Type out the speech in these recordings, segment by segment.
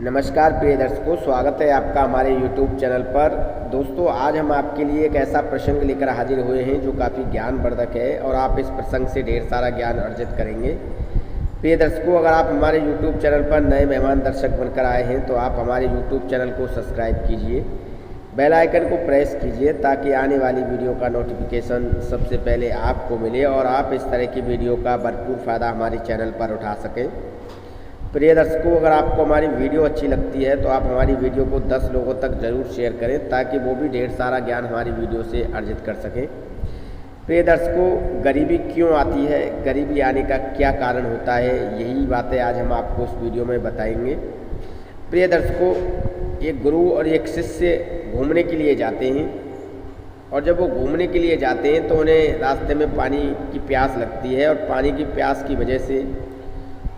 नमस्कार प्रिय दर्शकों, स्वागत है आपका हमारे YouTube चैनल पर। दोस्तों, आज हम आपके लिए एक ऐसा प्रसंग लेकर हाजिर हुए हैं जो काफ़ी ज्ञानवर्धक है और आप इस प्रसंग से ढेर सारा ज्ञान अर्जित करेंगे। प्रिय दर्शकों, अगर आप हमारे YouTube चैनल पर नए मेहमान दर्शक बनकर आए हैं तो आप हमारे YouTube चैनल को सब्सक्राइब कीजिए, बेल आइकन को प्रेस कीजिए ताकि आने वाली वीडियो का नोटिफिकेशन सबसे पहले आपको मिले और आप इस तरह की वीडियो का भरपूर फ़ायदा हमारे चैनल पर उठा सकें। प्रिय दर्शकों, अगर आपको हमारी वीडियो अच्छी लगती है तो आप हमारी वीडियो को 10 लोगों तक ज़रूर शेयर करें ताकि वो भी ढेर सारा ज्ञान हमारी वीडियो से अर्जित कर सकें। प्रिय दर्शकों, गरीबी क्यों आती है, गरीबी आने का क्या कारण होता है, यही बातें आज हम आपको इस वीडियो में बताएंगे। प्रिय दर्शकों, एक गुरु और एक शिष्य घूमने के लिए जाते हैं और जब वो घूमने के लिए जाते हैं तो उन्हें रास्ते में पानी की प्यास लगती है और पानी की प्यास की वजह से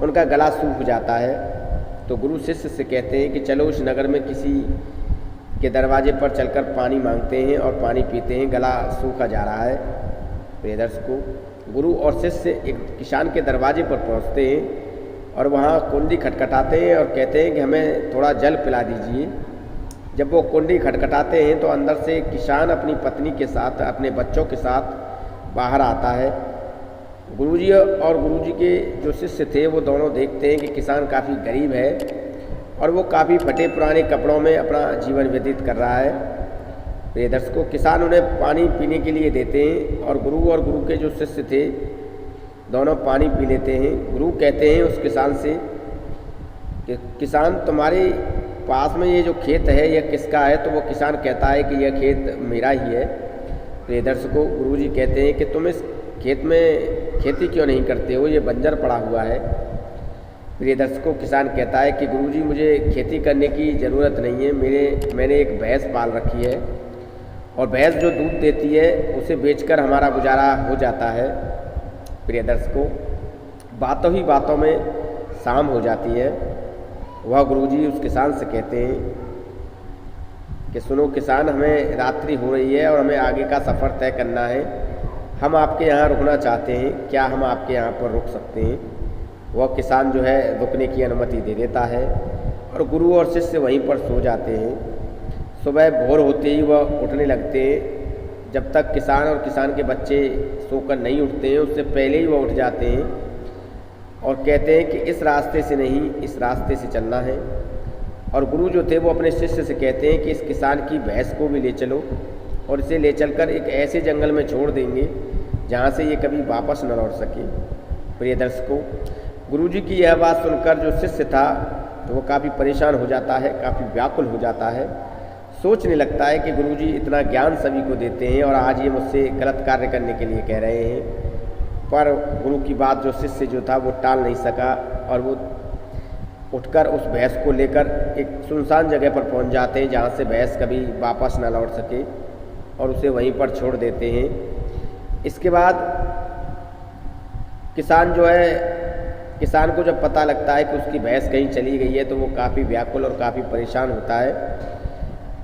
उनका गला सूख जाता है। तो गुरु शिष्य से कहते हैं कि चलो उस नगर में किसी के दरवाजे पर चलकर पानी मांगते हैं और पानी पीते हैं, गला सूखा जा रहा है। प्रिय दर्शकों, गुरु और शिष्य एक किसान के दरवाजे पर पहुंचते हैं और वहां कुंडी खटखटाते हैं और कहते हैं कि हमें थोड़ा जल पिला दीजिए। जब वो कुंडी खटखटाते हैं तो अंदर से किसान अपनी पत्नी के साथ, अपने बच्चों के साथ बाहर आता है। गुरुजी और गुरुजी के जो शिष्य थे वो दोनों देखते हैं कि किसान काफ़ी गरीब है और वो काफ़ी फटे पुराने कपड़ों में अपना जीवन व्यतीत कर रहा है। प्रिय दर्शकों, किसान उन्हें पानी पीने के लिए देते हैं और गुरु के जो शिष्य थे दोनों पानी पी लेते हैं। गुरु कहते हैं उस किसान से कि किसान, तुम्हारे पास में ये जो खेत है यह किसका है? तो वो किसान कहता है कि यह खेत मेरा ही है। प्रिय दर्शकों, गुरुजी कहते हैं कि तुम इस खेत में खेती क्यों नहीं करते हो, ये बंजर पड़ा हुआ है। प्रिय दर्शकों, किसान कहता है कि गुरुजी, मुझे खेती करने की ज़रूरत नहीं है, मैंने एक भैंस पाल रखी है और भैंस जो दूध देती है उसे बेचकर हमारा गुजारा हो जाता है। प्रिय दर्शकों, बातों ही बातों में शाम हो जाती है। वह गुरुजी उस किसान से कहते हैं कि सुनो किसान, हमें रात्रि हो रही है और हमें आगे का सफ़र तय करना है। हम आपके यहाँ रुकना चाहते हैं, क्या हम आपके यहाँ पर रुक सकते हैं? वह किसान जो है रुकने की अनुमति दे देता है और गुरु और शिष्य वहीं पर सो जाते हैं। सुबह भोर होते ही वह उठने लगते हैं। जब तक किसान और किसान के बच्चे सोकर नहीं उठते हैं उससे पहले ही वह उठ जाते हैं और कहते हैं कि इस रास्ते से नहीं, इस रास्ते से चलना है। और गुरु जो थे वो अपने शिष्य से कहते हैं कि इस किसान की भैंस को भी ले चलो और इसे ले चलकर एक ऐसे जंगल में छोड़ देंगे जहाँ से ये कभी वापस न लौट सके। प्रिय दर्शकों, गुरुजी की यह बात सुनकर जो शिष्य था तो वो काफ़ी परेशान हो जाता है, काफ़ी व्याकुल हो जाता है। सोचने लगता है कि गुरुजी इतना ज्ञान सभी को देते हैं और आज ये मुझसे गलत कार्य करने के लिए कह रहे हैं। पर गुरु की बात जो शिष्य जो था वो टाल नहीं सका और वो उठकर उस भैंस को लेकर एक सुनसान जगह पर पहुंच जाते हैं जहाँ से भैंस कभी वापस ना लौट सके और उसे वहीं पर छोड़ देते हैं। इसके बाद किसान जो है, किसान को जब पता लगता है कि उसकी भैंस कहीं चली गई है तो वो काफ़ी व्याकुल और काफ़ी परेशान होता है।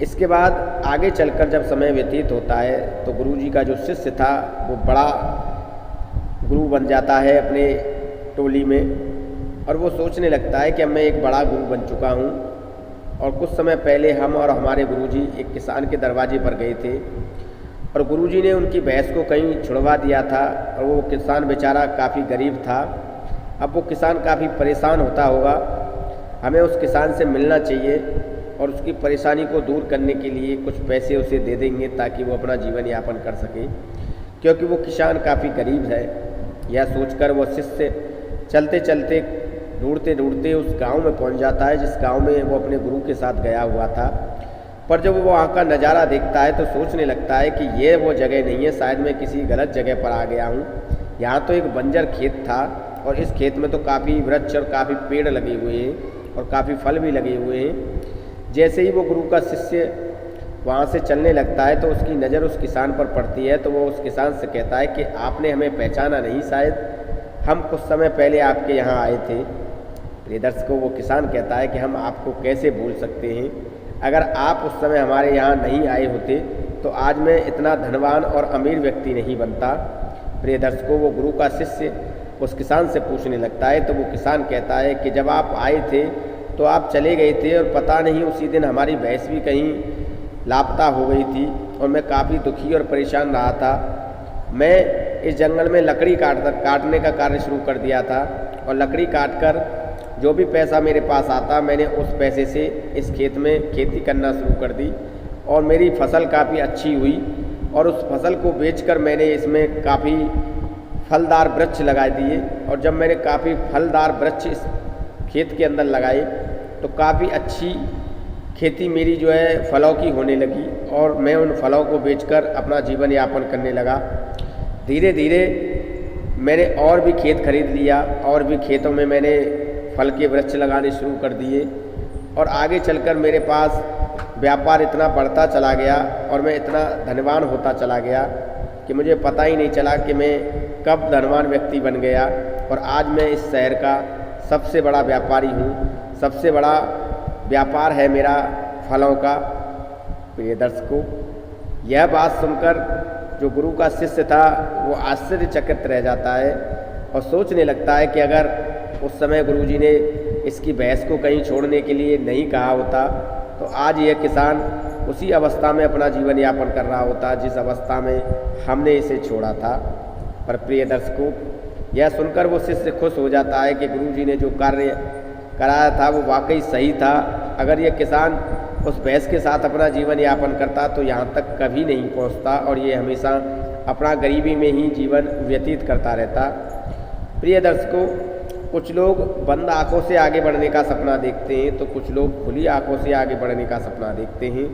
इसके बाद आगे चलकर जब समय व्यतीत होता है तो गुरुजी का जो शिष्य था वो बड़ा गुरु बन जाता है अपने टोली में और वो सोचने लगता है कि अब मैं एक बड़ा गुरु बन चुका हूँ। और कुछ समय पहले हम और हमारे गुरुजी एक किसान के दरवाजे पर गए थे और गुरुजी ने उनकी भैंस को कहीं छुड़वा दिया था और वो किसान बेचारा काफ़ी गरीब था। अब वो किसान काफ़ी परेशान होता होगा, हमें उस किसान से मिलना चाहिए और उसकी परेशानी को दूर करने के लिए कुछ पैसे उसे दे देंगे ताकि वो अपना जीवन यापन कर सके, क्योंकि वो किसान काफ़ी गरीब है। यह सोचकर वो शिष्य चलते चलते ढूंढते ढूंढते उस गांव में पहुंच जाता है जिस गांव में वो अपने गुरु के साथ गया हुआ था। पर जब वो वहाँ का नज़ारा देखता है तो सोचने लगता है कि ये वो जगह नहीं है, शायद मैं किसी गलत जगह पर आ गया हूँ। यहाँ तो एक बंजर खेत था और इस खेत में तो काफ़ी वृक्ष और काफ़ी पेड़ लगे हुए हैं और काफ़ी फल भी लगे हुए हैं। जैसे ही वो गुरु का शिष्य वहाँ से चलने लगता है तो उसकी नज़र उस किसान पर पड़ती है। तो वो उस किसान से कहता है कि आपने हमें पहचाना नहीं, शायद हम कुछ समय पहले आपके यहाँ आए थे। प्रिय दर्शकों, वो किसान कहता है कि हम आपको कैसे भूल सकते हैं, अगर आप उस समय हमारे यहाँ नहीं आए होते तो आज मैं इतना धनवान और अमीर व्यक्ति नहीं बनता। प्रिय दर्शकों, वो गुरु का शिष्य उस किसान से पूछने लगता है तो वो किसान कहता है कि जब आप आए थे तो आप चले गए थे और पता नहीं उसी दिन हमारी भैंस भी कहीं लापता हो गई थी और मैं काफ़ी दुखी और परेशान रहा था। मैं इस जंगल में लकड़ी काटने का कार्य शुरू कर दिया था और लकड़ी काटकर जो भी पैसा मेरे पास आता मैंने उस पैसे से इस खेत में खेती करना शुरू कर दी और मेरी फसल काफ़ी अच्छी हुई और उस फसल को बेचकर मैंने इसमें काफ़ी फलदार वृक्ष लगा दिए और जब मैंने काफ़ी फलदार वृक्ष इस खेत के अंदर लगाए तो काफ़ी अच्छी खेती मेरी जो है फलों की होने लगी और मैं उन फलों को बेचकर अपना जीवन यापन करने लगा। धीरे धीरे मैंने और भी खेत खरीद लिया और भी खेतों में मैंने फल के वृक्ष लगाने शुरू कर दिए और आगे चलकर मेरे पास व्यापार इतना बढ़ता चला गया और मैं इतना धनवान होता चला गया कि मुझे पता ही नहीं चला कि मैं कब धनवान व्यक्ति बन गया और आज मैं इस शहर का सबसे बड़ा व्यापारी हूँ। सबसे बड़ा व्यापार है मेरा फलों का। प्रिय दर्शकों, यह बात सुनकर जो गुरु का शिष्य था वो आश्चर्यचकित रह जाता है और सोचने लगता है कि अगर उस समय गुरुजी ने इसकी भैंस को कहीं छोड़ने के लिए नहीं कहा होता तो आज यह किसान उसी अवस्था में अपना जीवन यापन कर रहा होता जिस अवस्था में हमने इसे छोड़ा था। पर प्रिय दर्शकों, यह सुनकर वो शिष्य खुश हो जाता है कि गुरुजी ने जो कार्य कराया था वो वाकई सही था। अगर यह किसान उस भैंस के साथ अपना जीवन यापन करता तो यहाँ तक कभी नहीं पहुँचता और ये हमेशा अपना गरीबी में ही जीवन व्यतीत करता रहता। प्रिय दर्शकों, कुछ लोग बंद आँखों से आगे बढ़ने का सपना देखते हैं तो कुछ लोग खुली आँखों से आगे बढ़ने का सपना देखते हैं।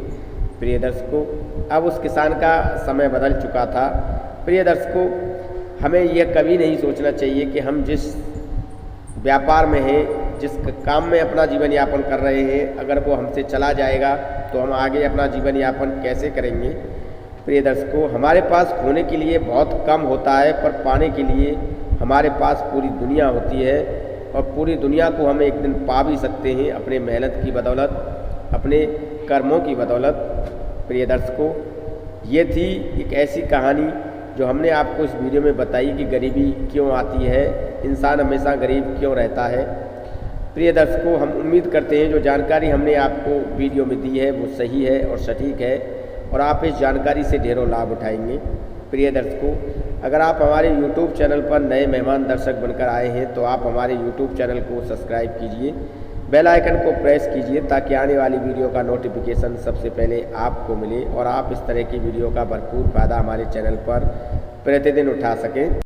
प्रिय दर्शकों, अब उस किसान का समय बदल चुका था। प्रिय दर्शकों, हमें यह कभी नहीं सोचना चाहिए कि हम जिस व्यापार में हैं, जिस काम में अपना जीवन यापन कर रहे हैं, अगर वो हमसे चला जाएगा तो हम आगे अपना जीवन यापन कैसे करेंगे। प्रिय दर्शकों, हमारे पास खोने के लिए बहुत कम होता है पर पाने के लिए हमारे पास पूरी दुनिया होती है और पूरी दुनिया को हम एक दिन पा भी सकते हैं अपने मेहनत की बदौलत, अपने कर्मों की बदौलत। प्रिय दर्शकों, ये थी एक ऐसी कहानी जो हमने आपको इस वीडियो में बताई कि गरीबी क्यों आती है, इंसान हमेशा गरीब क्यों रहता है। प्रिय दर्शकों, हम उम्मीद करते हैं जो जानकारी हमने आपको वीडियो में दी है वो सही है और सटीक है और आप इस जानकारी से ढेरों लाभ उठाएंगे। प्रिय दर्शकों, अगर आप हमारे YouTube चैनल पर नए मेहमान दर्शक बनकर आए हैं तो आप हमारे YouTube चैनल को सब्सक्राइब कीजिए, बेल आइकन को प्रेस कीजिए ताकि आने वाली वीडियो का नोटिफिकेशन सबसे पहले आपको मिले और आप इस तरह की वीडियो का भरपूर फ़ायदा हमारे चैनल पर प्रतिदिन उठा सकें।